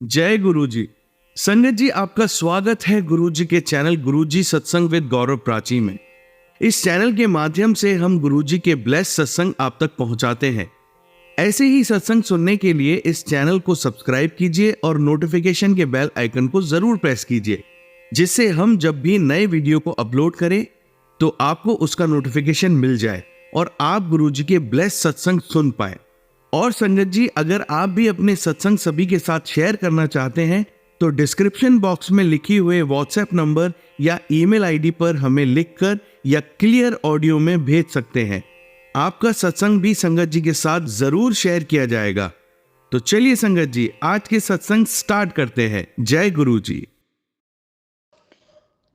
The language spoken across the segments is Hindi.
जय गुरु जी। संगत जी, आपका स्वागत है गुरु जी के चैनल गुरु जी सत्संग विद गौरव प्राची में। इस चैनल के माध्यम से हम गुरु जी के ब्लेस सत्संग आप तक पहुंचाते हैं। ऐसे ही सत्संग सुनने के लिए इस चैनल को सब्सक्राइब कीजिए और नोटिफिकेशन के बेल आइकन को जरूर प्रेस कीजिए, जिससे हम जब भी नए वीडियो को अपलोड करें तो आपको उसका नोटिफिकेशन मिल जाए और आप गुरु जी के ब्लेस सत्संग सुन पाए। और संगत जी, अगर आप भी अपने सत्संग सभी के साथ शेयर करना चाहते हैं तो डिस्क्रिप्शन बॉक्स में लिखी हुए व्हाट्सएप नंबर या ईमेल आईडी पर हमें लिखकर या क्लियर ऑडियो में भेज सकते हैं। आपका सत्संग भी संगत जी के साथ जरूर शेयर किया जाएगा। तो चलिए संगत जी, आज के सत्संग स्टार्ट करते हैं। जय गुरु जी।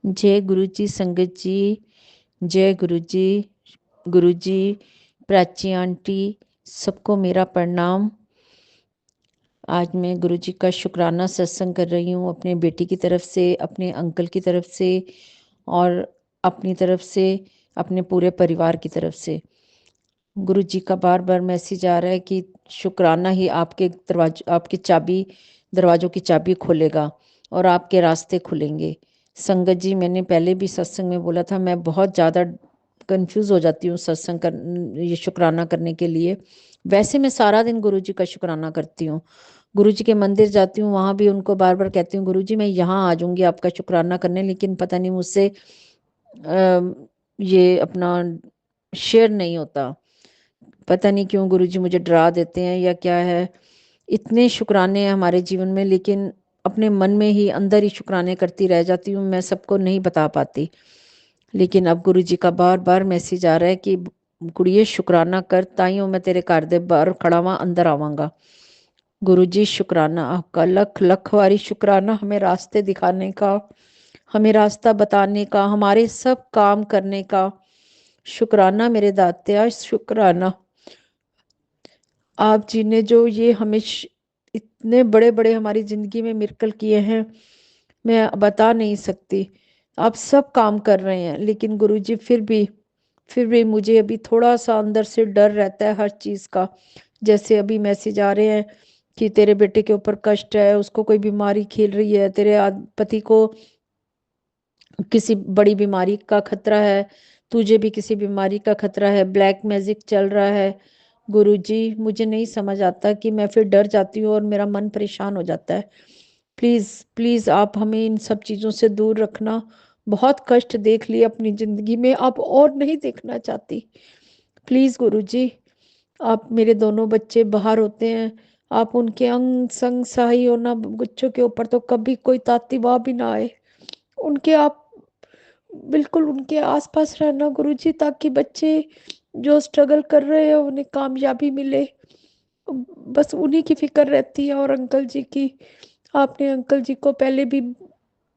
जय गुरु जी। संगत जी, जय गुरु जी। गुरु जी, प्राची आंटी, सबको मेरा प्रणाम। आज मैं गुरु जी का शुक्राना सत्संग कर रही हूँ, अपने बेटी की तरफ से, अपने अंकल की तरफ से और अपनी तरफ से, अपने पूरे परिवार की तरफ से। गुरु जी का बार बार मैसेज आ रहा है कि शुक्राना ही आपके दरवाजों की चाबी खोलेगा और आपके रास्ते खुलेंगे। संगत जी, मैंने पहले भी सत्संग में बोला था, मैं बहुत ज़्यादा कंफ्यूज हो जाती हूँ सत्संग कर ये शुक्राना करने के लिए। वैसे मैं सारा दिन गुरु जी का शुक्राना करती हूँ, गुरु जी के मंदिर जाती हूँ, वहाँ भी उनको बार बार कहती हूँ गुरु जी मैं यहाँ आ जाऊँगी आपका शुक्राना करने, लेकिन पता नहीं मुझसे ये अपना शेयर नहीं होता। पता नहीं क्यों गुरु जी मुझे डरा देते हैं या क्या है। इतने शुक्राने हैं हमारे जीवन में, लेकिन अपने मन में ही अंदर ही शुक्राने करती रह जाती हूँ, मैं सबको नहीं बता पाती। लेकिन अब गुरु जी का बार बार मैसेज आ रहा है कि कुड़िए शुक्राना कर, ताइयों मैं तेरे घर दे बाहर खड़ा हुआ अंदर आवांगा। गुरु जी शुक्राना आपका, लख लख वारी शुक्राना, हमें रास्ते दिखाने का, हमें रास्ता बताने का, हमारे सब काम करने का। शुक्राना मेरे दात्या, शुक्राना। आप जी ने जो ये हमें इतने बड़े बड़े हमारी जिंदगी में मिरेकल किए हैं, मैं बता नहीं सकती। आप सब काम कर रहे हैं, लेकिन गुरुजी फिर भी मुझे अभी थोड़ा सा अंदर से डर रहता है हर चीज का। जैसे अभी मैसेज आ रहे हैं कि तेरे बेटे के ऊपर कष्ट है, उसको कोई बीमारी खेल रही है, तेरे पति को किसी बड़ी बीमारी का खतरा है, तुझे भी किसी बीमारी का खतरा है, ब्लैक मैजिक चल रहा है। गुरुजी, मुझे नहीं समझ आता कि मैं फिर डर जाती हूँ और मेरा मन परेशान हो जाता है। प्लीज प्लीज आप हमें इन सब चीजों से दूर रखना। बहुत कष्ट देख लिए अपनी जिंदगी में, अब और नहीं देखना चाहती। प्लीज गुरुजी, आप मेरे दोनों बच्चे बाहर होते हैं, आप उनके अंग संग सहाय होना। बच्चों के ऊपर तो कभी कोई ताती वाह भी ना आए, उनके आप बिल्कुल उनके आसपास रहना गुरुजी, ताकि बच्चे जो स्ट्रगल कर रहे हैं उन्हें कामयाबी मिले। बस उन्हीं की फिक्र रहती है, और अंकल जी की। आपने अंकल जी को पहले भी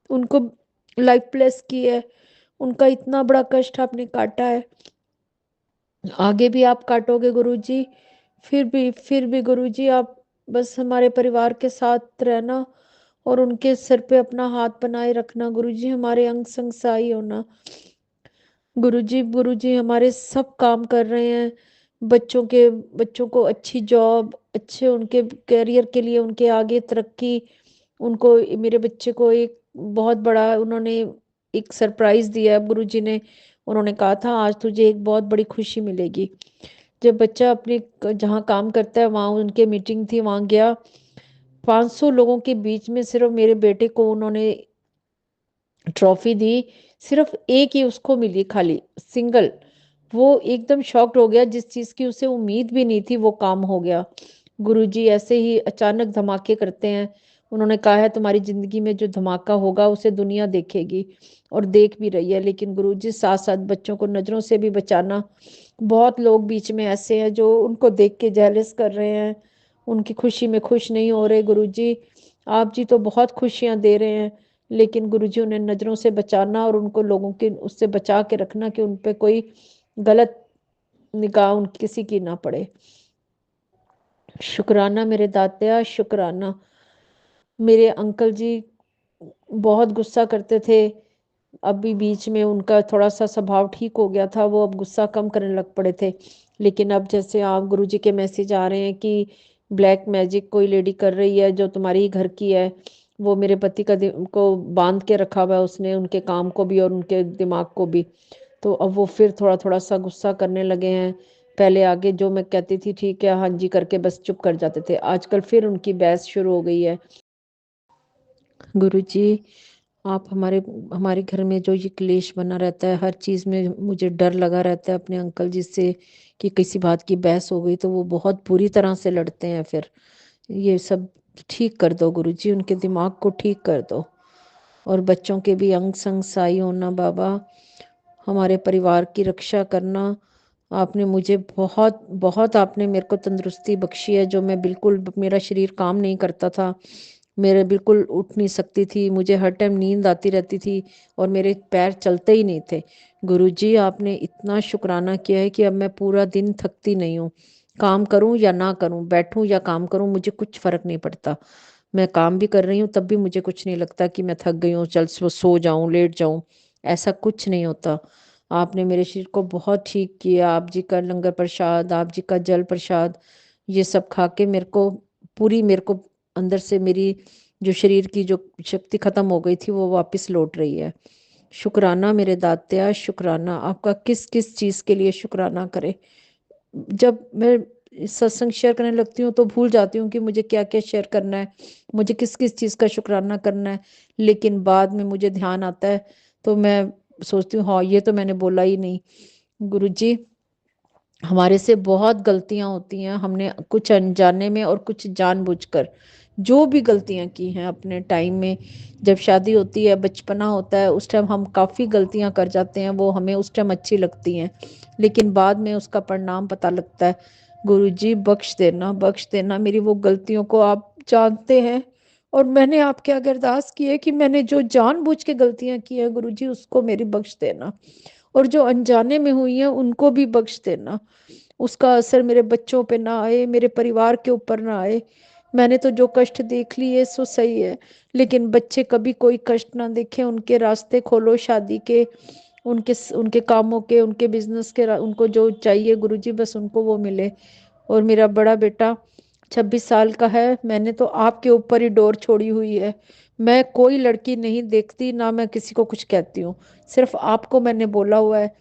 उनको लाइफ प्लेस की है, उनका इतना बड़ा कष्ट आपने काटा है, आगे भी आप काटोगे गुरुजी। फिर भी गुरुजी, आप बस हमारे परिवार के साथ रहना और उनके सिर पे अपना हाथ बनाए रखना गुरुजी, हमारे अंग संग सहाय होना। गुरुजी हमारे सब काम कर रहे हैं, बच्चों को अच्छी जॉब, अच्छे उनके करियर के लिए, उनके आगे तरक्की। उनको, मेरे बच्चे को एक बहुत बड़ा उन्होंने एक सरप्राइज दिया है गुरुजी ने। उन्होंने कहा था आज तुझे एक बहुत बड़ी खुशी मिलेगी। जब बच्चा अपने जहाँ काम करता है वहाँ उनके मीटिंग थी, वहाँ गया, 500 लोगों के बीच में सिर्फ मेरे बेटे को उन्होंने ट्रॉफी दी, सिर्फ एक ही उसको मिली, खाली सिंगल। वो एकदम शॉक्ड हो गया, जिस चीज की उसे उम्मीद भी नहीं थी वो काम हो गया। गुरुजी ऐसे ही अचानक धमाके करते हैं। उन्होंने कहा है तुम्हारी जिंदगी में जो धमाका होगा उसे दुनिया देखेगी, और देख भी रही है। लेकिन गुरुजी, साथ साथ बच्चों को नजरों से भी बचाना। बहुत लोग बीच में ऐसे हैं जो उनको देख के जेलस कर रहे हैं, उनकी खुशी में खुश नहीं हो रहे। गुरुजी, आप जी तो बहुत खुशियां दे रहे हैं, लेकिन गुरुजी उन्हें नजरों से बचाना और उनको लोगों के उससे बचा के रखना कि उन पे कोई गलत निगाह उन किसी की ना पड़े। शुक्राना मेरे दात्या, शुक्राना। मेरे अंकल जी बहुत गुस्सा करते थे, अभी बीच में उनका थोड़ा सा स्वभाव ठीक हो गया था, वो अब गुस्सा कम करने लग पड़े थे। लेकिन अब जैसे आप गुरुजी के मैसेज आ रहे हैं कि ब्लैक मैजिक कोई लेडी कर रही है जो तुम्हारी ही घर की है। वो मेरे पति को बांध के रखा हुआ है उसने, उनके काम को भी और उनके दिमाग को भी। तो अब वो फिर थोड़ा थोड़ा सा गुस्सा करने लगे हैं। पहले आगे जो मैं कहती थी ठीक है हाँ जी करके बस चुप कर जाते थे, आजकल फिर उनकी बहस शुरू हो गई है। गुरुजी, आप हमारे घर में जो ये क्लेश बना रहता है, हर चीज़ में मुझे डर लगा रहता है अपने अंकल जी से कि किसी बात की बहस हो गई तो वो बहुत बुरी तरह से लड़ते हैं। फिर ये सब ठीक कर दो गुरुजी, उनके दिमाग को ठीक कर दो। और बच्चों के भी अंग संग साई होना बाबा, हमारे परिवार की रक्षा करना। आपने मुझे बहुत बहुत आपने मेरे को तंदुरुस्ती बख्शी है, जो मैं बिल्कुल मेरा शरीर काम नहीं करता था, मेरे बिल्कुल उठ नहीं सकती थी, मुझे हर टाइम नींद आती रहती थी और मेरे पैर चलते ही नहीं थे। गुरुजी आपने इतना शुक्राना किया है कि अब मैं पूरा दिन थकती नहीं हूँ। काम करूँ या ना करूँ, बैठूँ या काम करूँ, मुझे कुछ फर्क नहीं पड़ता। मैं काम भी कर रही हूँ तब भी मुझे कुछ नहीं लगता कि मैं थक गई हूँ, चल सो जाऊँ लेट जाऊँ, ऐसा कुछ नहीं होता। आपने मेरे शरीर को बहुत ठीक किया। आप जी का लंगर प्रसाद, आप जी का जल प्रसाद, ये सब खा के मेरे को अंदर से मेरी जो शरीर की जो शक्ति खत्म हो गई थी वो वापस लौट रही है। शुक्राना मेरे दात्या, शुक्राना आपका। किस किस चीज़ के लिए शुक्राना करे। जब मैं सत्संग शेयर करने लगती हूँ तो भूल जाती हूँ कि मुझे क्या क्या शेयर करना है, मुझे किस किस चीज़ का शुक्राना करना है। लेकिन बाद में मुझे ध्यान आता है तो मैं सोचती हूँ हाँ ये तो मैंने बोला ही नहीं। गुरु जी, हमारे से बहुत गलतियां होती हैं, हमने कुछ अनजाने में और कुछ जानबूझकर जो भी गलतियां की हैं अपने टाइम में। जब शादी होती है, बचपना होता है, उस टाइम हम काफ़ी गलतियां कर जाते हैं, वो हमें उस टाइम अच्छी लगती हैं लेकिन बाद में उसका परिणाम पता लगता है। गुरु जी बख्श देना मेरी वो गलतियों को, आप जानते हैं। और मैंने आपके आगे अरदास की है कि मैंने जो जानबूझ के गलतियां की है गुरु जी उसको मेरी बख्श देना, और जो अनजाने में हुई हैं उनको भी बख्श देना। उसका असर मेरे बच्चों पे ना आए, मेरे परिवार के ऊपर ना आए। मैंने तो जो कष्ट देख लिए सो सही है, लेकिन बच्चे कभी कोई कष्ट ना देखें। उनके रास्ते खोलो शादी के, उनके उनके कामों के, उनके बिजनेस के, उनको जो चाहिए गुरुजी बस उनको वो मिले। और मेरा बड़ा बेटा 26 साल का है, मैंने तो आपके ऊपर ही डोर छोड़ी हुई है। मैं कोई लड़की नहीं देखती, ना मैं किसी को कुछ कहती हूँ, सिर्फ आपको मैंने बोला हुआ है।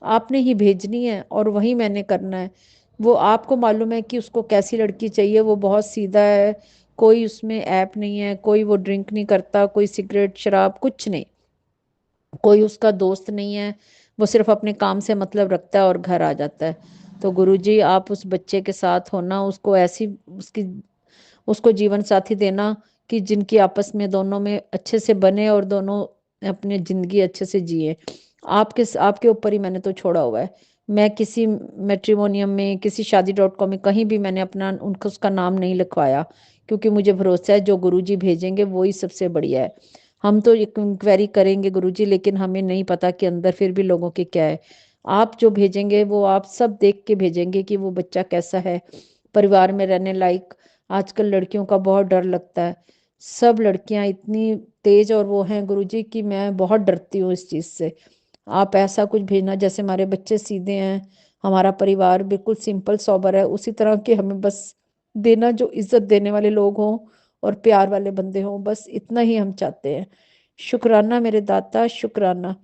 आपने ही भेजनी है और वही मैंने करना है। वो आपको मालूम है कि उसको कैसी लड़की चाहिए, वो बहुत सीधा है, कोई उसमें ऐप नहीं है, कोई वो ड्रिंक नहीं करता, कोई सिगरेट शराब कुछ नहीं, कोई उसका दोस्त नहीं है। वो सिर्फ अपने काम से मतलब रखता है और घर आ जाता है। तो गुरुजी आप उस बच्चे के साथ होना, उसको ऐसी उसकी उसको जीवन साथी देना कि जिनकी आपस में दोनों में अच्छे से बने और दोनों अपनी जिंदगी अच्छे से जिए। आपके ऊपर ही मैंने तो छोड़ा हुआ है। मैं किसी मैट्रिमोनियम में, किसी शादी.com में कहीं भी मैंने अपना उनका उसका नाम नहीं लिखवाया, क्योंकि मुझे भरोसा है जो गुरुजी भेजेंगे वो ही सबसे बढ़िया है। हम तो इंक्वायरी करेंगे गुरुजी, लेकिन हमें नहीं पता कि अंदर फिर भी लोगों के क्या है। आप जो भेजेंगे वो आप सब देख के भेजेंगे कि वो बच्चा कैसा है, परिवार में रहने लायक। आजकल लड़कियों का बहुत डर लगता है, सब लड़कियां इतनी तेज और वो हैं गुरुजी कि मैं बहुत डरती हूँ इस चीज़ से। आप ऐसा कुछ भेजना जैसे हमारे बच्चे सीधे हैं, हमारा परिवार बिल्कुल सिंपल सोबर है, उसी तरह के हमें बस देना, जो इज्जत देने वाले लोग हों और प्यार वाले बंदे हों, बस इतना ही हम चाहते हैं। शुक्राना मेरे दाता, शुक्राना।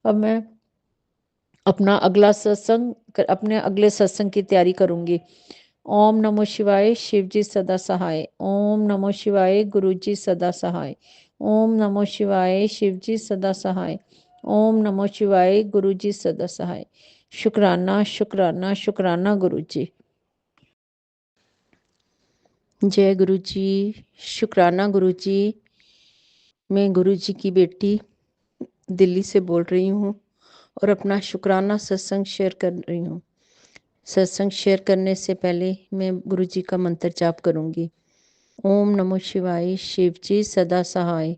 अब मैं अपने अगले सत्संग की तैयारी करूंगी। ओम नमो शिवाय, शिव जी सदा सहाय। ओम नमो शिवाय, गुरु जी सदा सहाय। ओम नमो शिवाय, शिव जी सदा सहाय। ओम नमो शिवाय, गुरु जी सदा सहाय। शुक्राना शुक्राना शुक्राना गुरु जी। जय गुरु जी। शुक्राना गुरु जी। मैं गुरु जी की बेटी दिल्ली से बोल रही हूँ और अपना शुक्राना सत्संग शेयर कर रही हूँ। सत्संग शेयर करने से पहले मैं गुरु जी का मंत्र जाप करूंगी। ओम नमो शिवाय, शिव जी सदा सहाय।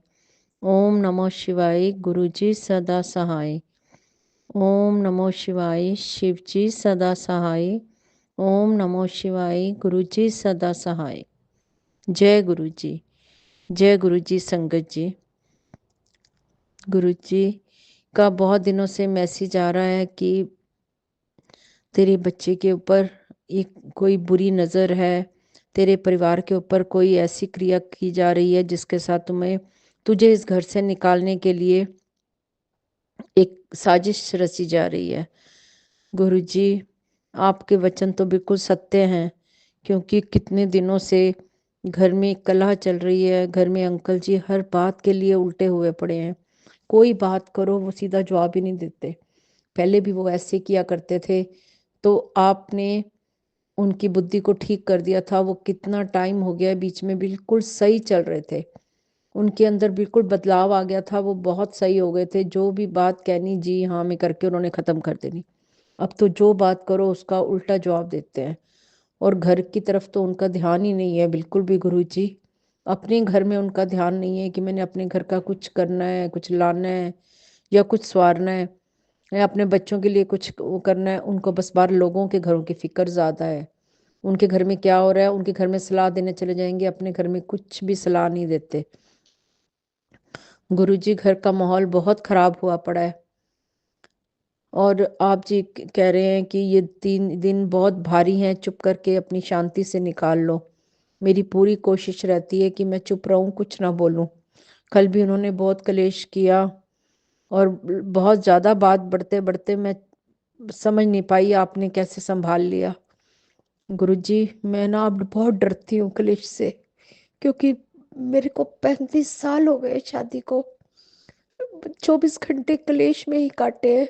ओम नमो शिवाय, गुरु जी सदा सहाय। ओम नमो शिवाय, शिव जी सदा सहाय। ओम नमो शिवाय, गुरु जी सदा सहाय। जय गुरु जी। जय गुरु जी। संगत जी, गुरु जी का बहुत दिनों से मैसेज आ रहा है कि तेरे बच्चे के ऊपर एक कोई बुरी नज़र है, तेरे परिवार के ऊपर कोई ऐसी क्रिया की जा रही है जिसके साथ तुझे इस घर से निकालने के लिए एक साजिश रची जा रही है। गुरुजी, आपके वचन तो बिल्कुल सत्य हैं, क्योंकि कितने दिनों से घर में कलह चल रही है। घर में अंकल जी हर बात के लिए उल्टे हुए पड़े हैं। कोई बात करो वो सीधा जवाब ही नहीं देते। पहले भी वो ऐसे किया करते थे, तो आपने उनकी बुद्धि को ठीक कर दिया था। वो कितना टाइम हो गया है, बीच में बिल्कुल सही चल रहे थे, उनके अंदर बिल्कुल बदलाव आ गया था, वो बहुत सही हो गए थे। जो भी बात कहनी जी हाँ में करके उन्होंने ख़त्म कर देनी। अब तो जो बात करो उसका उल्टा जवाब देते हैं, और घर की तरफ तो उनका ध्यान ही नहीं है बिल्कुल भी। गुरु जी, अपने घर में उनका ध्यान नहीं है कि मैंने अपने घर का कुछ करना है, कुछ लाना है या कुछ संवारना है या अपने बच्चों के लिए कुछ वो करना है। उनको बस बाहर लोगों के घरों की फिक्र ज़्यादा है। उनके घर में क्या हो रहा है, उनके घर में सलाह देने चले जाएंगे, अपने घर में कुछ भी सलाह नहीं देते। गुरुजी, घर का माहौल बहुत खराब हुआ पड़ा है, और आप जी कह रहे हैं कि ये 3 दिन बहुत भारी हैं, चुप करके अपनी शांति से निकाल लो। मेरी पूरी कोशिश रहती है कि मैं चुप रहूं, कुछ ना बोलूं। कल भी उन्होंने बहुत कलेश किया, और बहुत ज़्यादा बात बढ़ते बढ़ते मैं समझ नहीं पाई आपने कैसे संभाल लिया। गुरुजी, मैं ना अब बहुत डरती हूँ कलेश से, क्योंकि मेरे को 35 साल हो गए शादी को। 24 घंटे कलेश में ही काटे हैं।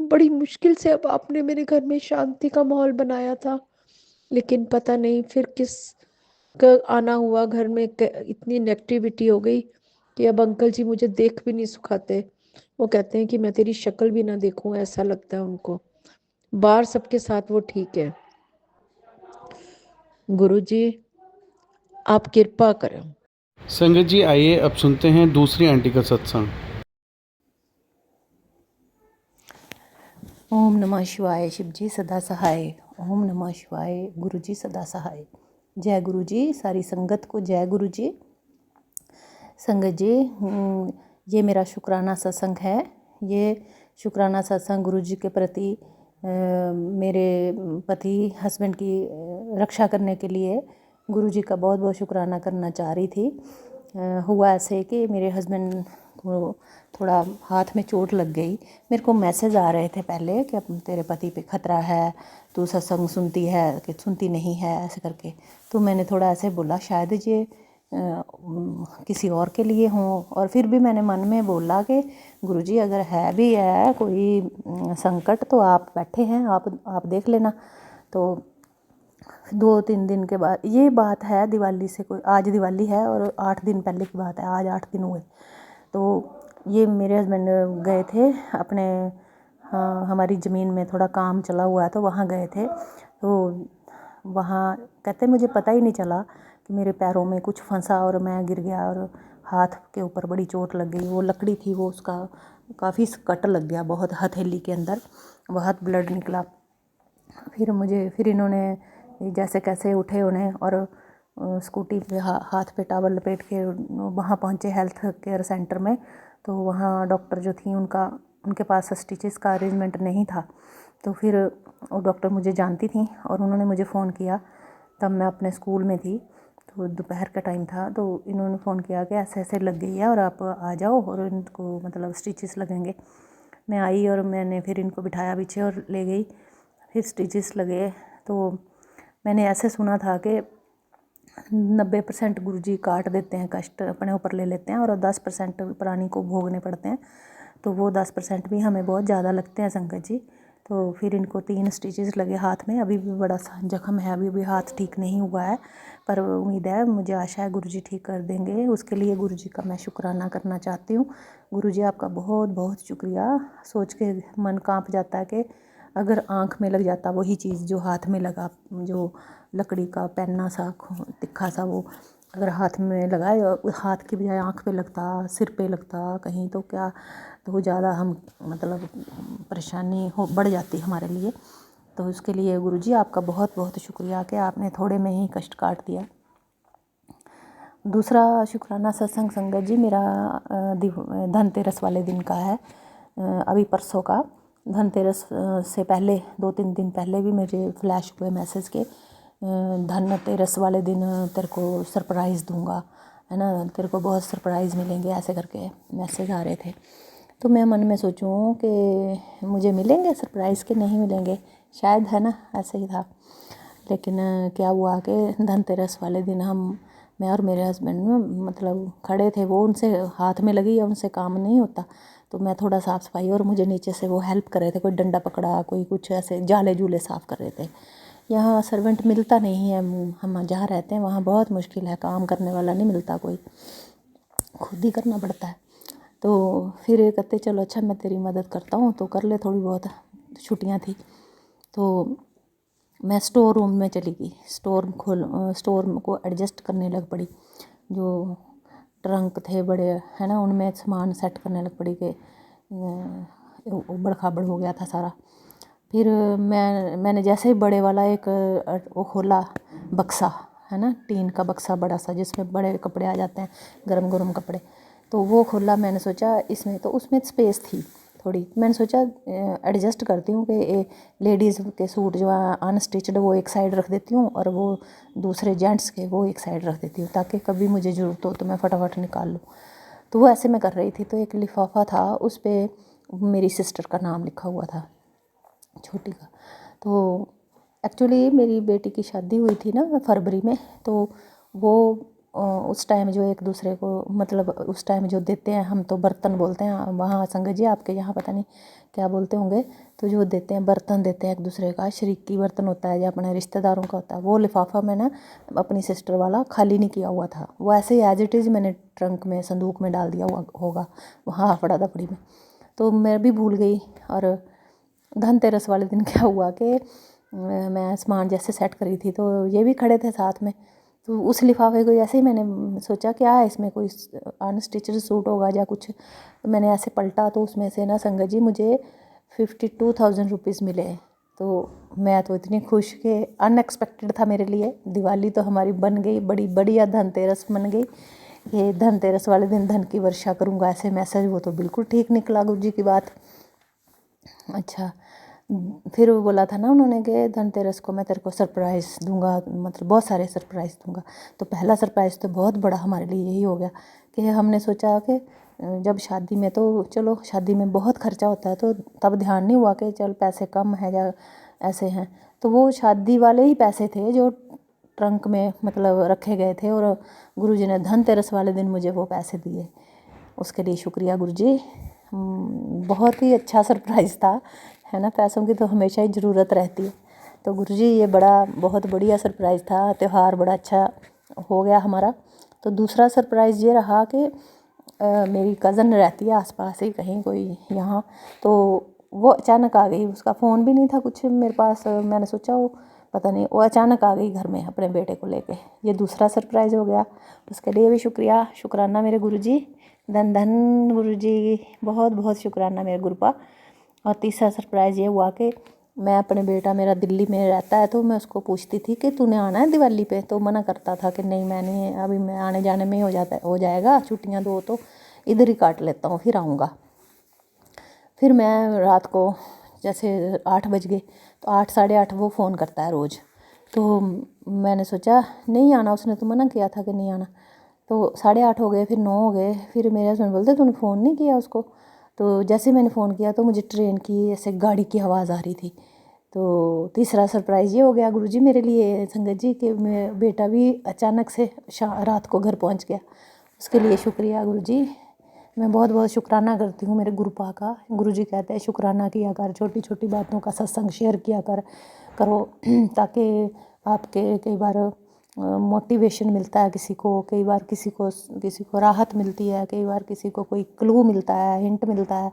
बड़ी मुश्किल से अब आपने मेरे घर में शांति का माहौल बनाया था, लेकिन पता नहीं फिर किस का आना हुआ घर में। इतनी नेगेटिविटी हो गई कि अब अंकल जी मुझे देख भी नहीं सुखाते। वो कहते हैं कि मैं तेरी शक्ल भी ना देखूं, ऐसा लगता है उनको। बाहर सबके साथ वो ठीक है। गुरुजी, आप कृपा करें। संगत जी, आइए अब सुनते हैं दूसरी आंटी का सत्संग। ओम नमः शिवाय। शिव जी सदा सहाय। ओम नमः शिवाय। गुरु जी सदा सहाय। जय गुरु जी। सारी संगत को जय गुरु जी। संगत जी, ये मेरा शुक्राना सत्संग है। ये शुक्राना सत्संग गुरु जी के प्रति मेरे पति हस्बैंड की रक्षा करने के लिए गुरु जी का बहुत बहुत शुक्राना करना चाह रही थी। हुआ ऐसे कि मेरे हस्बैंड को थोड़ा हाथ में चोट लग गई। मेरे को मैसेज आ रहे थे पहले कि अब तेरे पति पे ख़तरा है, तू सत्संग सुनती है कि सुनती नहीं है, ऐसे करके। तो मैंने थोड़ा ऐसे बोला शायद ये किसी और के लिए हों, और फिर भी मैंने मन में बोला कि गुरुजी अगर है भी है कोई संकट तो आप बैठे हैं, आप देख लेना। तो 2-3 दिन के बाद, ये बात है दिवाली से, कोई आज दिवाली है और 8 दिन पहले की बात है, आज 8 दिन हुए। तो ये मेरे हस्बैंड गए थे अपने, हाँ, हमारी ज़मीन में थोड़ा काम चला हुआ है तो वहाँ गए थे। तो वहाँ कहते मुझे पता ही नहीं चला कि मेरे पैरों में कुछ फंसा और मैं गिर गया और हाथ के ऊपर बड़ी चोट लग गई। वो लकड़ी थी, वो उसका काफ़ी कट लग गया बहुत, हथेली के अंदर बहुत ब्लड निकला। फिर इन्होंने जैसे कैसे उठे उन्हें, और स्कूटी पे हाथ पे टॉवल लपेट के वहाँ पहुँचे हेल्थ केयर सेंटर में। तो वहाँ डॉक्टर जो थी उनके पास स्टिचेस का अरेंजमेंट नहीं था। तो फिर वो डॉक्टर मुझे जानती थी और उन्होंने मुझे फ़ोन किया। तब मैं अपने स्कूल में थी, तो दोपहर का टाइम था। तो इन्होंने फ़ोन किया कि ऐसे ऐसे लग गई है और आप आ जाओ और इनको मतलब स्टिचेस लगेंगे। मैं आई और मैंने फिर इनको बिठाया पीछे और ले गई। फिर स्टिचेस लगे। तो मैंने ऐसे सुना था कि 90% गुरुजी काट देते हैं, कष्ट अपने ऊपर ले लेते हैं, और 10% प्राणी को भोगने पड़ते हैं। तो वो 10% भी हमें बहुत ज़्यादा लगते हैं संगत जी। तो फिर इनको 3 स्टिचेस लगे हाथ में। अभी भी बड़ा जख्म है, अभी भी हाथ ठीक नहीं हुआ है, पर उम्मीद है, मुझे आशा है गुरुजी ठीक कर देंगे। उसके लिए गुरुजी का मैं शुक्राना करना चाहती हूँ। गुरुजी आपका बहुत बहुत शुक्रिया। सोच के मन काँप जाता है कि अगर आँख में लग जाता वही चीज़ जो हाथ में लगा, जो लकड़ी का पैना सा तिखा सा, वो अगर हाथ में लगाए और हाथ की बजाय आँख पे लगता, सिर पे लगता कहीं, तो क्या, तो ज़्यादा हम मतलब परेशानी हो बढ़ जाती हमारे लिए। तो उसके लिए गुरुजी आपका बहुत बहुत शुक्रिया कि आपने थोड़े में ही कष्ट काट दिया। दूसरा शुक्राना सत्संग संगत जी मेरा धनतेरस वाले दिन का है। अभी परसों का धनतेरस से पहले 2-3 दिन पहले भी मुझे फ्लैश हुए मैसेज के धनतेरस वाले दिन तेरे को सरप्राइज़ दूंगा, है ना, तेरे को बहुत सरप्राइज़ मिलेंगे, ऐसे करके मैसेज आ रहे थे। तो मैं मन में सोचूं कि मुझे मिलेंगे सरप्राइज़ के नहीं मिलेंगे, शायद, है ना, ऐसे ही था। लेकिन क्या हुआ कि धनतेरस वाले दिन मैं और मेरे हस्बैंड मतलब खड़े थे, वो उनसे हाथ में लगी या उनसे काम नहीं होता, तो मैं थोड़ा साफ़ सफाई और मुझे नीचे से वो हेल्प कर रहे थे, कोई डंडा पकड़ा, कोई कुछ ऐसे जाले जूले साफ़ कर रहे थे। यहाँ सर्वेंट मिलता नहीं है, हम जहाँ रहते हैं वहाँ बहुत मुश्किल है, काम करने वाला नहीं मिलता कोई, खुद ही करना पड़ता है। तो फिर ये कहते चलो अच्छा मैं तेरी मदद करता हूँ, तो कर ले थोड़ी बहुत, छुट्टियाँ थी। तो मैं स्टोर रूम में चली गई, स्टोर को एडजस्ट करने लग पड़ी, जो ट्रंक थे बड़े, है ना, उनमें सामान सेट करने लग पड़ी कि उबड़ खाबड़ हो गया था सारा। फिर मैंने जैसे ही बड़े वाला एक वो खोला बक्सा, है ना, टीन का बक्सा बड़ा सा जिसमें बड़े कपड़े आ जाते हैं, गरम गरम कपड़े, तो वो खोला। मैंने सोचा इसमें तो उसमें स्पेस थी थोड़ी, मैंने सोचा एडजस्ट करती हूँ कि लेडीज़ के सूट जो अनस्टिच्ड वो एक साइड रख देती हूँ और वो दूसरे जेंट्स के वो एक साइड रख देती हूँ, ताकि कभी मुझे ज़रूरत हो तो मैं फटाफट निकाल लूँ। तो वो ऐसे मैं कर रही थी, तो एक लिफाफा था, उस पर मेरी सिस्टर का नाम लिखा हुआ था, छोटी का। तो एक्चुअली मेरी बेटी की शादी हुई थी ना फरवरी में, तो वो उस टाइम जो एक दूसरे को, मतलब उस टाइम जो देते हैं, हम तो बर्तन बोलते हैं वहाँ संगत जी, आपके यहाँ पता नहीं क्या बोलते होंगे, तो जो देते हैं बर्तन देते हैं एक दूसरे का, शरीकी बर्तन होता है या अपने रिश्तेदारों का होता है, वो लिफाफा मैंने अपनी सिस्टर वाला खाली नहीं किया हुआ था, वो ऐसे ही एज इट इज़ मैंने ट्रंक में संदूक में डाल दिया हुआ होगा वहाँ हफड़ा दफड़ी में। तो मैं भी भूल गई। और धनतेरस वाले दिन क्या हुआ कि मैं सामान जैसे सेट करी थी, तो ये भी खड़े थे साथ में, तो उस लिफाफे को ऐसे ही मैंने सोचा क्या है इसमें, कोई अनस्टिचड सूट होगा या कुछ, तो मैंने ऐसे पलटा, तो उसमें से ना संगत जी मुझे 52,000 रुपीज़ मिले। तो मैं तो इतनी खुश कि अनएक्सपेक्टेड था मेरे लिए, दिवाली तो हमारी बन गई, बड़ी बढ़िया धनतेरस बन गई, ये धनतेरस वाले दिन धन की वर्षा करूँगा ऐसे मैसेज, वो तो बिल्कुल ठीक निकला गुरु जी की बात। अच्छा, फिर वो बोला था ना उन्होंने कि धनतेरस को मैं तेरे को सरप्राइज़ दूंगा, मतलब बहुत सारे सरप्राइज़ दूंगा। तो पहला सरप्राइज़ तो बहुत बड़ा हमारे लिए यही हो गया कि हमने सोचा कि जब शादी में, तो चलो शादी में बहुत खर्चा होता है, तो तब ध्यान नहीं हुआ कि चल पैसे कम है या ऐसे हैं, तो वो शादी वाले ही पैसे थे जो ट्रंक में मतलब रखे गए थे, और गुरुजी ने धनतेरस वाले दिन मुझे वो पैसे दिए, उसके लिए शुक्रिया गुरुजी। बहुत ही अच्छा सरप्राइज़ था, है ना, पैसों की तो हमेशा ही ज़रूरत रहती है। तो गुरुजी ये बहुत बढ़िया सरप्राइज़ था, त्यौहार बड़ा अच्छा हो गया हमारा। तो दूसरा सरप्राइज़ ये रहा कि मेरी कज़न रहती है आसपास ही कहीं कोई यहाँ, तो वो अचानक आ गई, उसका फ़ोन भी नहीं था कुछ मेरे पास, मैंने सोचा वो पता नहीं, वो अचानक आ गई घर में अपने बेटे को लेके, ये दूसरा सरप्राइज़ हो गया। उसके लिए भी शुक्राना मेरे गुरुजी, धन धन गुरुजी, बहुत बहुत शुक्राना मेरे गुरुपा। और तीसरा सरप्राइज़ ये हुआ कि मैं अपने बेटा मेरा दिल्ली में रहता है, तो मैं उसको पूछती थी कि तूने आना है दिवाली पे, तो मना करता था कि नहीं मैंने अभी, मैं आने जाने में हो जाएगा, छुट्टियां दो तो इधर ही काट लेता हूँ, फिर आऊँगा। फिर मैं रात को जैसे 8 बज गए, तो 8 साढ़े 8 वो फ़ोन करता है रोज़, तो मैंने सोचा नहीं आना, उसने तो मना किया था कि नहीं आना। तो 8:30 हो गए, फिर 9 हो गए, फिर मेरे हस्बैंड बोलते तूने फ़ोन नहीं किया उसको। तो जैसे मैंने फ़ोन किया तो मुझे ट्रेन की ऐसे गाड़ी की आवाज़ आ रही थी। तो तीसरा सरप्राइज़ ये हो गया गुरुजी मेरे लिए संगत जी कि मेरा बेटा भी अचानक से रात को घर पहुंच गया। उसके लिए शुक्रिया गुरुजी, मैं बहुत बहुत शुक्राना करती हूँ मेरे गुरुपा का। गुरुजी कहते हैं शुक्राना किया कर, छोटी छोटी बातों का सत्संग शेयर किया करो ताकि आपके कई बार मोटिवेशन मिलता है किसी को, कई बार किसी को राहत मिलती है, कई बार किसी को कोई क्लू मिलता है, हिंट मिलता है।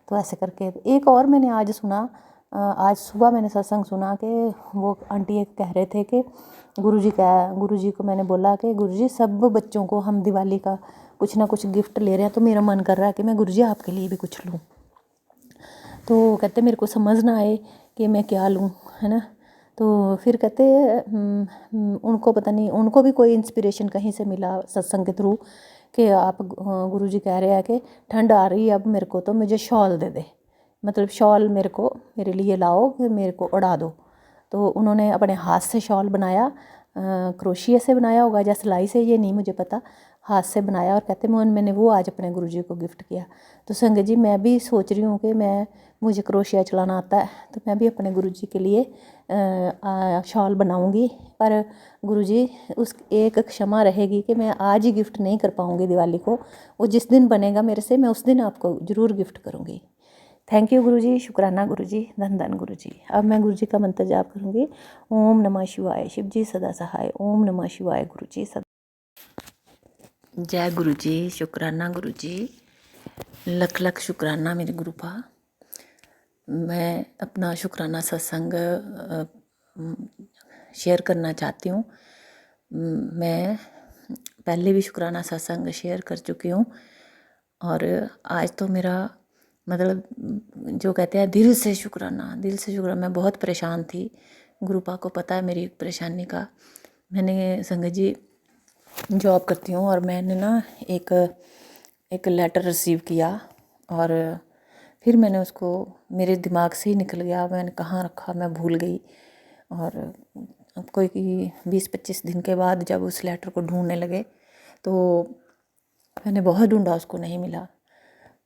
तो ऐसे करके एक और मैंने आज सुना, आज सुबह मैंने सत्संग सुना कि वो आंटी एक कह रहे थे कि गुरुजी को मैंने बोला कि गुरुजी सब बच्चों को हम दिवाली का कुछ ना कुछ गिफ्ट ले रहे हैं, तो मेरा मन कर रहा है कि मैं गुरुजी आपके लिए भी कुछ लूँ। तो कहते मेरे को समझ ना आए कि मैं क्या लूँ, है ना। तो फिर कहते उनको पता नहीं, उनको भी कोई इंस्पिरेशन कहीं से मिला सत्संग के थ्रू कि आप गुरुजी कह रहे हैं कि ठंड आ रही है अब मेरे को, तो मुझे शॉल दे दे, मतलब शॉल मेरे लिए लाओ, फिर मेरे को उड़ा दो। तो उन्होंने अपने हाथ से शॉल बनाया, क्रोशिया से बनाया होगा या सिलाई से, ये नहीं मुझे पता, हाथ से बनाया और कहते मैंने वो आज अपने गुरुजी को गिफ्ट किया। तो संगत जी मैं भी सोच रही हूँ कि मुझे क्रोशिया चलाना आता है, तो मैं भी अपने गुरुजी के लिए शॉल बनाऊंगी। पर गुरुजी उस एक क्षमा रहेगी कि मैं आज ही गिफ्ट नहीं कर पाऊंगी दिवाली को, वो जिस दिन बनेगा मेरे से मैं उस दिन आपको ज़रूर गिफ्ट करूँगी। थैंक यू गुरुजी, शुक्राना गुरुजी, धन धन गुरुजी। अब मैं गुरुजी का मंत्र जाप करूँगी। ओम नमः शिवाय, शिव जी सदा सहाय। ओम नमः शिवाय, गुरुजी सदा। जय गुरुजी, शुक्राना गुरुजी, लख लख शुक्राना मेरे गुरुपा। मैं अपना शुक्राना सत्संग शेयर करना चाहती हूँ। मैं पहले भी शुक्राना सत्संग शेयर कर चुकी हूँ और आज तो मेरा मतलब जो कहते हैं दिल से शुक्राना, दिल से शुक्राना। मैं बहुत परेशान थी, गुरुपा को पता है मेरी परेशानी का। मैंने संगत जी जॉब करती हूँ और मैंने ना एक लेटर रिसीव किया और फिर मैंने उसको, मेरे दिमाग से ही निकल गया, मैंने कहाँ रखा, मैं भूल गई। और अब कोई 20-25 दिन के बाद जब उस लेटर को ढूंढने लगे तो मैंने बहुत ढूंढा, उसको नहीं मिला।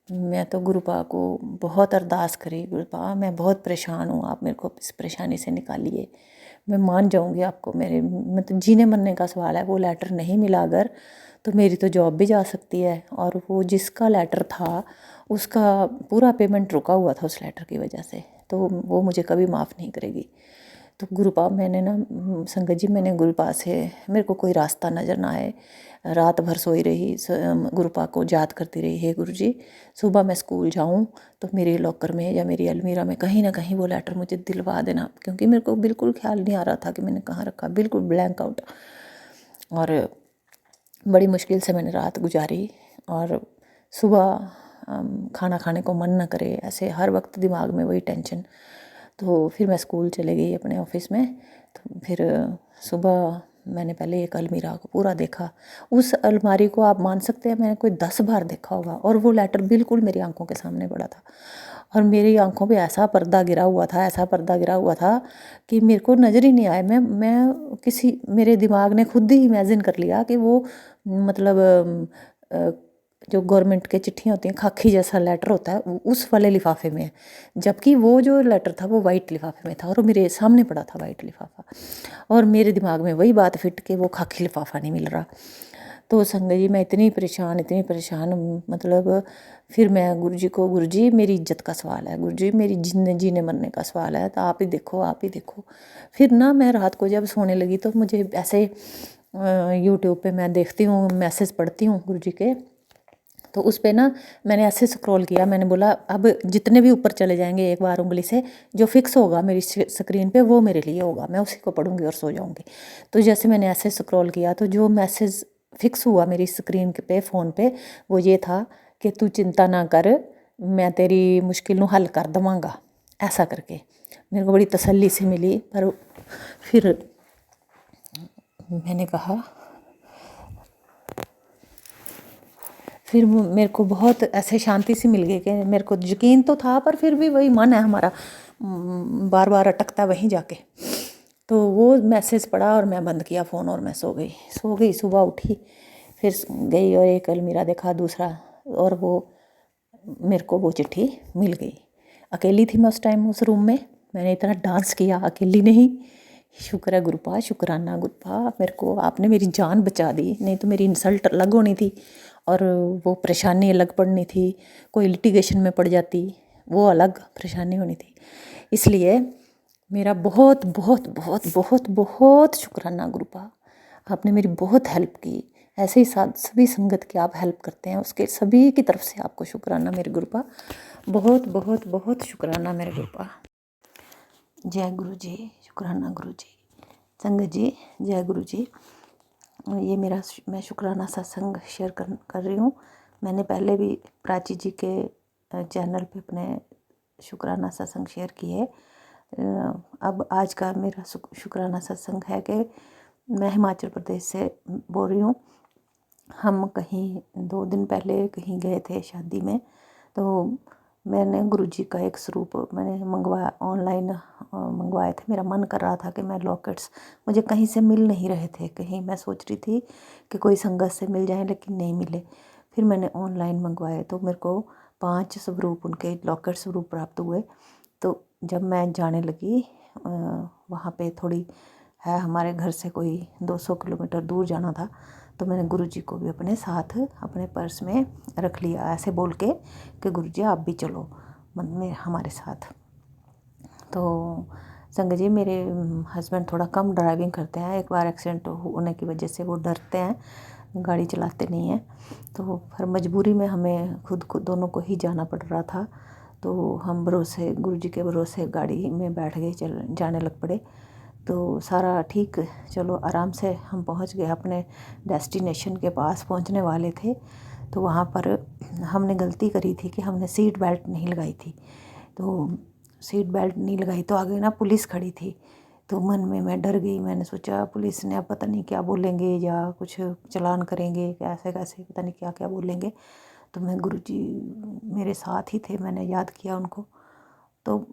मैं तो गुरुपा को बहुत अरदास करी, गुरुपा मैं बहुत परेशान हूँ, आप मेरे को इस परेशानी से निकालिए। मैं मान जाऊँगी आपको, मेरे मतलब जीने मरने का सवाल है। वो लेटर नहीं मिला अगर, तो मेरी तो जॉब भी जा सकती है। और वो जिसका लेटर था उसका पूरा पेमेंट रुका हुआ था उस लेटर की वजह से, तो वो मुझे कभी माफ़ नहीं करेगी। तो गुरुपा मैंने ना संगत जी, मैंने गुरुपा से, मेरे को कोई रास्ता नज़र ना आए, रात भर सोई रही, गुरुपा को याद करती रही, हे गुरुजी सुबह मैं स्कूल जाऊं तो मेरे लॉकर में या मेरी अलमीरा में कहीं ना कहीं वो लेटर मुझे दिलवा देना, क्योंकि मेरे को बिल्कुल ख्याल नहीं आ रहा था कि मैंने कहाँ रखा, बिल्कुल ब्लैंक आउट। और बड़ी मुश्किल से मैंने रात गुजारी और सुबह खाना खाने को मन न करे, ऐसे हर वक्त दिमाग में वही टेंशन। तो फिर मैं स्कूल चले गई अपने ऑफिस में। तो फिर सुबह मैंने पहले एक अलमीरा को पूरा देखा। उस अलमारी को आप मान सकते हैं मैंने कोई 10 बार देखा होगा, और वो लेटर बिल्कुल मेरी आंखों के सामने पड़ा था। और मेरी आंखों पे ऐसा पर्दा गिरा हुआ था, ऐसा पर्दा गिरा हुआ था कि मेरे को नज़र ही नहीं आया। मैं किसी, मेरे दिमाग ने खुद ही इमेजिन कर लिया कि वो मतलब जो गवर्नमेंट के चिट्ठियाँ होती हैं, खाकी जैसा लेटर होता है, उस वाले लिफाफे में है। जबकि वो जो लेटर था वो वाइट लिफाफे में था और मेरे सामने पड़ा था वाइट लिफाफा। और मेरे दिमाग में वही बात फिट के वो खाकी लिफाफा नहीं मिल रहा। तो संगत जी मैं इतनी परेशान मतलब फिर मैं गुरुजी को, गुरुजी मेरी इज्जत का सवाल है, गुरुजी मेरी जीने मरने का सवाल है, तो आप ही देखो, आप ही देखो। फिर ना मैं रात को जब सोने लगी तो मुझे ऐसे यूट्यूब पे मैं देखती हूँ, मैसेज पढ़ती हूँ गुरुजी के, तो उस पर ना मैंने ऐसे स्क्रॉल किया, मैंने बोला अब जितने भी ऊपर चले जाएंगे एक बार उंगली से, जो फिक्स होगा मेरी स्क्रीन पे वो मेरे लिए होगा, मैं उसी को पढ़ूंगी और सो जाऊंगी। तो जैसे मैंने ऐसे स्क्रॉल किया तो जो मैसेज फिक्स हुआ मेरी स्क्रीन पे, फ़ोन पे, वो ये था कि तू चिंता ना कर, मैं तेरी मुश्किल हल कर देवांगा, ऐसा करके मेरे को बड़ी तसल्ली से मिली। पर फिर मैंने कहा, फिर मेरे को बहुत ऐसे शांति सी मिल गई कि मेरे को यकीन तो था, पर फिर भी वही मन है हमारा बार बार अटकता वहीं जाके। तो वो मैसेज पढ़ा और मैं बंद किया फ़ोन और मैं सो गई। सुबह उठी, फिर गई और एक अलमीरा देखा दूसरा, और वो मेरे को वो चिट्ठी मिल गई। अकेली थी मैं उस टाइम उस रूम में, मैंने इतना डांस किया, अकेली नहीं। शुक्र है गुरुपा, शुक्राना गुरुपा, मेरे को आपने मेरी जान बचा दी, नहीं तो मेरी इंसल्ट अलग होनी थी और वो परेशानी अलग पड़नी थी, कोई लिटिगेशन में पड़ जाती, वो अलग परेशानी होनी थी। इसलिए मेरा बहुत बहुत बहुत बहुत बहुत शुक्राना गुरुपा, आपने मेरी बहुत हेल्प की। ऐसे ही साथ सभी संगत की आप हेल्प करते हैं, उसके सभी की तरफ से आपको शुक्राना मेरे गुरुपा, बहुत बहुत बहुत शुक्राना मेरे गुरुपा। जय गुरु जी, शुक्राना गुरु जी। संगत जी जय गुरु जी। ये मैं शुक्राना सत्संग शेयर कर रही हूँ। मैंने पहले भी प्राची जी के चैनल पे अपने शुक्राना सत्संग शेयर किए। अब आज का मेरा शुक्राना सत्संग है कि मैं हिमाचल प्रदेश से बोल रही हूँ। हम कहीं 2 दिन पहले कहीं गए थे शादी में, तो मैंने गुरुजी का एक स्वरूप मैंने मंगवाया, ऑनलाइन मंगवाए थे। मेरा मन कर रहा था कि मैं लॉकेट्स, मुझे कहीं से मिल नहीं रहे थे, कहीं मैं सोच रही थी कि कोई संगत से मिल जाए, लेकिन नहीं मिले। फिर मैंने ऑनलाइन मंगवाए तो मेरे को 5 स्वरूप उनके लॉकेट स्वरूप प्राप्त हुए। तो जब मैं जाने लगी वहाँ पे थोड़ी है, हमारे घर से कोई 200 किलोमीटर दूर जाना था, तो मैंने गुरुजी को भी अपने साथ अपने पर्स में रख लिया, ऐसे बोल के कि गुरुजी आप भी चलो में हमारे साथ। तो संगत जी, मेरे हस्बैंड थोड़ा कम ड्राइविंग करते हैं। एक बार एक्सीडेंट होने की वजह से वो डरते हैं, गाड़ी चलाते नहीं हैं। तो फिर मजबूरी में हमें खुद को दोनों को ही जाना पड़ रहा था। तो हम भरोसे, गुरुजी के भरोसे गाड़ी में बैठ गए, जाने लग पड़े। तो सारा ठीक, चलो आराम से हम पहुंच गए, अपने डेस्टिनेशन के पास पहुंचने वाले थे। तो वहाँ पर हमने गलती करी थी कि हमने सीट बेल्ट नहीं लगाई थी। तो सीट बेल्ट नहीं लगाई तो आगे ना पुलिस खड़ी थी। तो मन में मैं डर गई, मैंने सोचा पुलिस ने अब पता नहीं क्या बोलेंगे, या कुछ चालान करेंगे, कैसे कैसे पता नहीं क्या क्या बोलेंगे। तो मैं, गुरुजी मेरे साथ ही थे, मैंने याद किया उनको। तो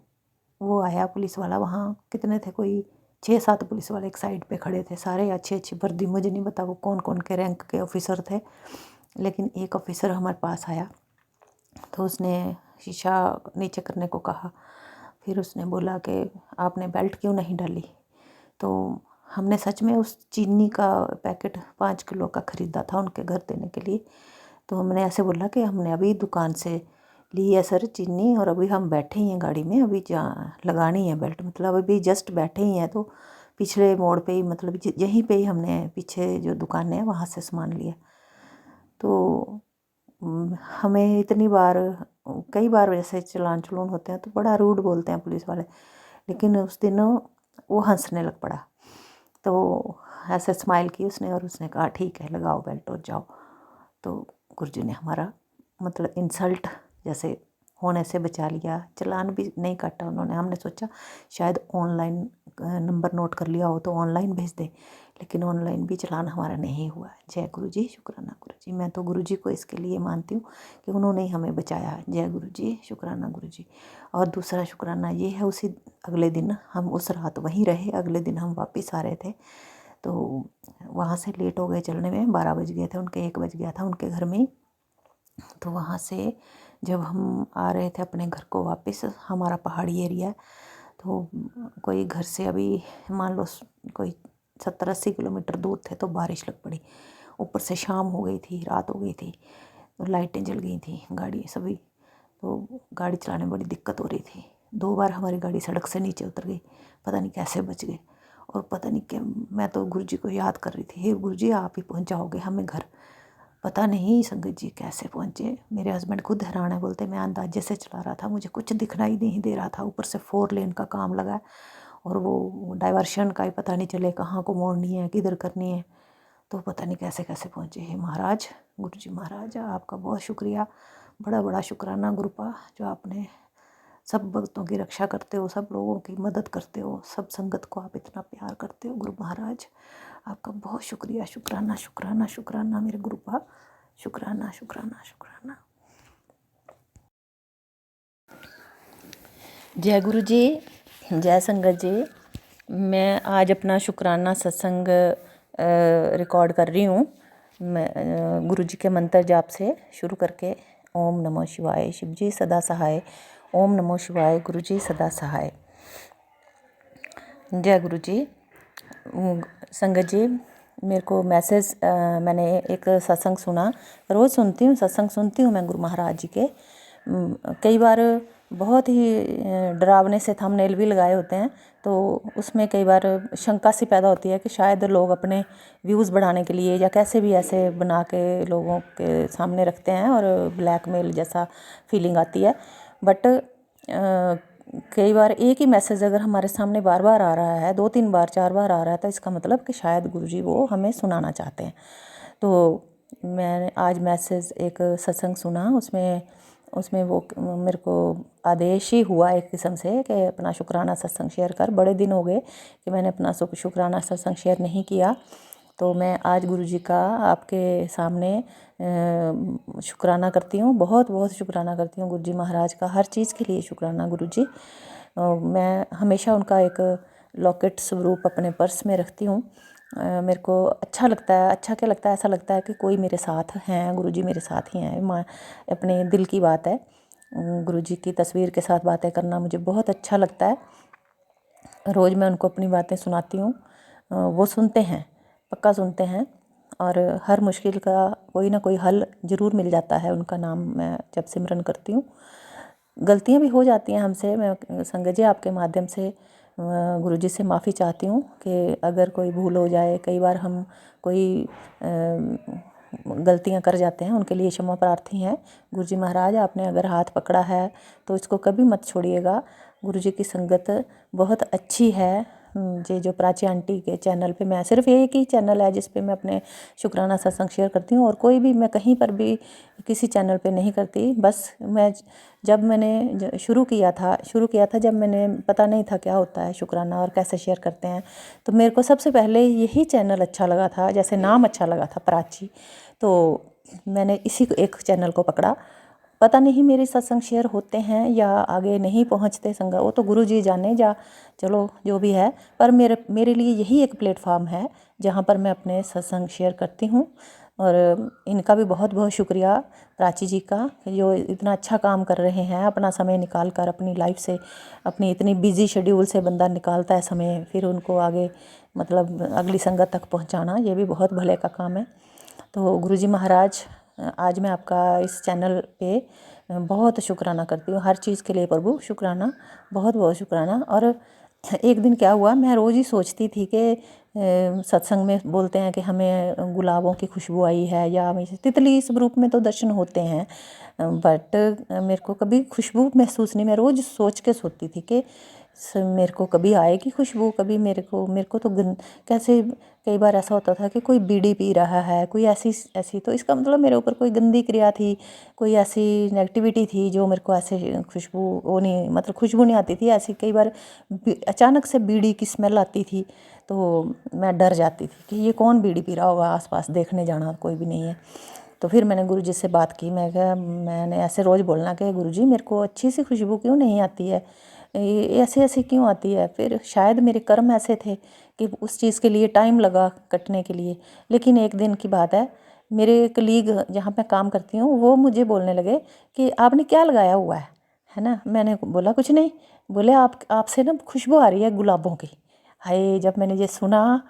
वो आया पुलिस वाला, वहाँ कितने थे, कोई 6-7 पुलिस वाले एक साइड पे खड़े थे, सारे अच्छी अच्छी वर्दी, मुझे नहीं पता वो कौन कौन के रैंक के ऑफिसर थे। लेकिन एक ऑफिसर हमारे पास आया, तो उसने शीशा नीचे करने को कहा। फिर उसने बोला कि आपने बेल्ट क्यों नहीं डाली। तो हमने सच में उस चीनी का पैकेट 5 किलो का ख़रीदा था उनके घर देने के लिए। तो हमने ऐसे बोला कि हमने अभी दुकान से ली है सर चीनी, और अभी हम बैठे ही हैं गाड़ी में, अभी लगानी है बेल्ट, मतलब अभी जस्ट बैठे ही हैं। तो पिछले मोड़ पे ही, मतलब यहीं पे ही हमने, पीछे जो दुकान है वहाँ से सामान लिया। तो हमें इतनी बार, कई बार ऐसे चलान चलून होते हैं तो बड़ा रूड बोलते हैं पुलिस वाले, लेकिन उस दिन वो हंसने लग पड़ा। तो ऐसे स्माइल की उसने, और उसने कहा ठीक है लगाओ बेल्ट और जाओ। तो गुरुजी ने हमारा मतलब इंसल्ट जैसे होने से बचा लिया, चालान भी नहीं काटा उन्होंने। हमने सोचा शायद ऑनलाइन नंबर नोट कर लिया हो तो ऑनलाइन भेज दे, लेकिन ऑनलाइन भी चालान हमारा नहीं हुआ। जय गुरुजी, शुक्राना गुरुजी। मैं तो गुरुजी को इसके लिए मानती हूँ कि उन्होंने ही हमें बचाया। जय गुरुजी, शुक्राना गुरुजी। और दूसरा शुक्राना ये है, उसी अगले दिन हम उस रात वहीं रहे, अगले दिन हम वापस आ रहे थे। तो वहाँ से लेट हो गए चलने में, 12 बज गए थे उनके, 1 बज गया था उनके घर में। तो वहाँ से जब हम आ रहे थे अपने घर को वापस, हमारा पहाड़ी एरिया है, तो कोई घर से अभी मान लो कोई 70-80 किलोमीटर दूर थे, तो बारिश लग पड़ी। ऊपर से शाम हो गई थी, रात हो गई थी, तो लाइटें जल गई थी, गाड़ी सभी, तो गाड़ी चलाने में बड़ी दिक्कत हो रही थी। 2 बार हमारी गाड़ी सड़क से नीचे उतर गई, पता नहीं कैसे बच गए। और पता नहीं क्या, मैं तो गुरुजी को याद कर रही थी, हे गुरुजी आप ही पहुंचाओगे हमें घर। पता नहीं संगत जी कैसे पहुंचे। मेरे हस्बैंड खुद हैरान है, बोलते मैं अंदाजे से चला रहा था, मुझे कुछ दिखलाई नहीं दे रहा था। ऊपर से 4 लेन का काम लगा है, और वो डाइवर्शन का ही पता नहीं चले कहाँ को मोड़नी है, किधर करनी है। तो पता नहीं कैसे कैसे पहुँचे। हे महाराज, गुरुजी महाराज आपका बहुत शुक्रिया, बड़ा बड़ा शुक्राना गुरुपा, जो आपने सब भक्तों की रक्षा करते हो, सब लोगों की मदद करते हो, सब संगत को आप इतना प्यार करते हो। गुरु महाराज आपका बहुत शुक्रिया, शुक्राना शुक्राना शुक्राना मेरे गुरुपा, शुक्राना शुक्राना शुक्राना। जय गुरु जी, जय संगत जी। मैं आज अपना शुक्राना सत्संग रिकॉर्ड कर रही हूँ। मैं गुरु जी के मंत्र जाप से शुरू करके, ओम नमो शिवाय, शिव जी सदा सहाय, ओम नमो शिवाय, गुरु जी सदा सहाय। जय गुरु जी। संगत जी, मेरे को मैसेज, मैंने एक सत्संग सुना, रोज़ सुनती हूँ, सत्संग सुनती हूँ मैं गुरु महाराज जी के। कई बार बहुत ही डरावने से थंबनेल भी लगाए होते हैं, तो उसमें कई बार शंका सी पैदा होती है कि शायद लोग अपने व्यूज़ बढ़ाने के लिए या कैसे भी ऐसे बना के लोगों के सामने रखते हैं, और ब्लैकमेल जैसा फीलिंग आती है। बट कई बार एक ही मैसेज अगर हमारे सामने बार बार आ रहा है, 2-3 बार 4 बार आ रहा है, तो इसका मतलब कि शायद गुरुजी वो हमें सुनाना चाहते हैं। तो मैंने आज मैसेज एक सत्संग सुना, उसमें वो मेरे को आदेश ही हुआ एक किस्म से कि अपना शुक्राना सत्संग शेयर कर। बड़े दिन हो गए कि मैंने अपना शुक्राना सत्संग शेयर नहीं किया। तो मैं आज गुरुजी का आपके सामने शुक्राना करती हूँ, बहुत बहुत शुक्राना करती हूँ गुरुजी महाराज का, हर चीज़ के लिए शुक्राना गुरुजी। मैं हमेशा उनका एक लॉकेट स्वरूप अपने पर्स में रखती हूँ। मेरे को अच्छा लगता है, अच्छा क्या लगता है, ऐसा लगता है कि कोई मेरे साथ हैं, गुरुजी मेरे साथ ही हैं। अपने दिल की बात है, गुरुजी की तस्वीर के साथ बातें करना मुझे बहुत अच्छा लगता है। रोज़ मैं उनको अपनी बातें सुनाती हूँ, वो सुनते हैं, पक्का सुनते हैं, और हर मुश्किल का कोई ना कोई हल ज़रूर मिल जाता है उनका नाम मैं जब सिमरन करती हूँ। गलतियाँ भी हो जाती हैं हमसे, मैं संगत जी आपके माध्यम से गुरुजी से माफ़ी चाहती हूँ कि अगर कोई भूल हो जाए, कई बार हम कोई गलतियाँ कर जाते हैं, उनके लिए क्षमा प्रार्थी हैं। गुरुजी महाराज आपने अगर हाथ पकड़ा है तो इसको कभी मत छोड़िएगा। गुरुजी की संगत बहुत अच्छी है। ये जो प्राची आंटी के चैनल पे, मैं सिर्फ एक ही चैनल है जिस पे मैं अपने शुक्राना सत्संग शेयर करती हूँ, और कोई भी मैं कहीं पर भी किसी चैनल पे नहीं करती। बस मैं जब मैंने शुरू किया था जब मैंने पता नहीं था क्या होता है शुक्राना और कैसे शेयर करते हैं, तो मेरे को सबसे पहले यही चैनल अच्छा लगा था, जैसे नाम अच्छा लगा था प्राची, तो मैंने इसी एक चैनल को पकड़ा। पता नहीं मेरे सत्संग शेयर होते हैं या आगे नहीं पहुंचते संग, वो तो गुरु जी जाने, चलो जो भी है, पर मेरे लिए यही एक प्लेटफॉर्म है जहां पर मैं अपने सत्संग शेयर करती हूं। और इनका भी बहुत बहुत शुक्रिया प्राची जी का, जो इतना अच्छा काम कर रहे हैं, अपना समय निकाल कर अपनी लाइफ से, अपनी इतनी बिजी शेड्यूल से बंदा निकालता है समय, फिर उनको आगे मतलब अगली संगत तक पहुंचाना, ये भी बहुत भले का काम है। तो गुरुजी महाराज, आज मैं आपका इस चैनल पे बहुत शुक्राना करती हूँ, हर चीज़ के लिए प्रभु शुक्राना, बहुत बहुत शुक्राना। और एक दिन क्या हुआ, मैं रोज़ ही सोचती थी कि सत्संग में बोलते हैं कि हमें गुलाबों की खुशबू आई है, या हमें तितली स्वरूप में तो दर्शन होते हैं, बट मेरे को कभी खुशबू महसूस नहीं। मैं रोज़ सोच के सोती थी कि मेरे को कभी आएगी खुशबू, कभी मेरे को तो कैसे, कई बार ऐसा होता था कि कोई बीड़ी पी रहा है, कोई ऐसी, तो इसका मतलब मेरे ऊपर कोई गंदी क्रिया थी, कोई ऐसी नेगेटिविटी थी जो मेरे को ऐसे खुशबू, वो नहीं, मतलब खुशबू नहीं आती थी ऐसी। कई बार अचानक से बीड़ी की स्मेल आती थी तो मैं डर जाती थी कि ये कौन बीड़ी पी रहा होगा, आसपास देखने जाना, कोई भी नहीं है। तो फिर मैंने गुरुजी से बात की, मैंने ऐसे रोज़ बोलना कि गुरुजी मेरे को अच्छी सी खुशबू क्यों नहीं आती है, ये ऐसे ऐसे क्यों आती है। फिर शायद मेरे कर्म ऐसे थे कि उस चीज़ के लिए टाइम लगा कटने के लिए। लेकिन एक दिन की बात है, मेरे कलीग जहाँ मैं काम करती हूँ वो मुझे बोलने लगे कि आपने क्या लगाया हुआ है ना। मैंने बोला कुछ नहीं। बोले आपसे ना खुशबू आ रही है गुलाबों की। हाय, जब मैंने ये सुना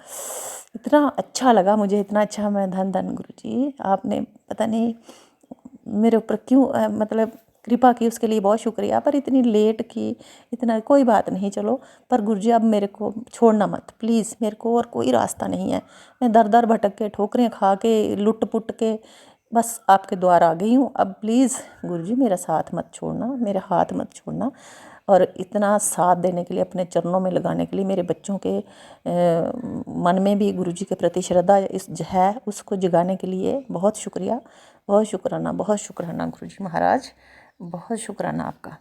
इतना अच्छा लगा मुझे, इतना अच्छा। मैं धन धन गुरुजी, आपने पता नहीं मेरे ऊपर क्यों मतलब कृपा की, उसके लिए बहुत शुक्रिया। पर इतनी लेट की, इतना कोई बात नहीं, चलो। पर गुरुजी अब मेरे को छोड़ना मत प्लीज़, मेरे को और कोई रास्ता नहीं है। मैं दर दर भटक के, ठोकरें खा के, लुट पुट के बस आपके द्वार आ गई हूँ। अब प्लीज़ गुरुजी मेरा साथ मत छोड़ना, मेरा हाथ मत छोड़ना। और इतना साथ देने के लिए, अपने चरणों में लगाने के लिए, मेरे बच्चों के मन में भी गुरुजी के प्रति श्रद्धा है, उसको जगाने के लिए बहुत शुक्रिया, बहुत शुक्राना, बहुत शुक्राना गुरुजी महाराज, बहुत शुक्राना आपका।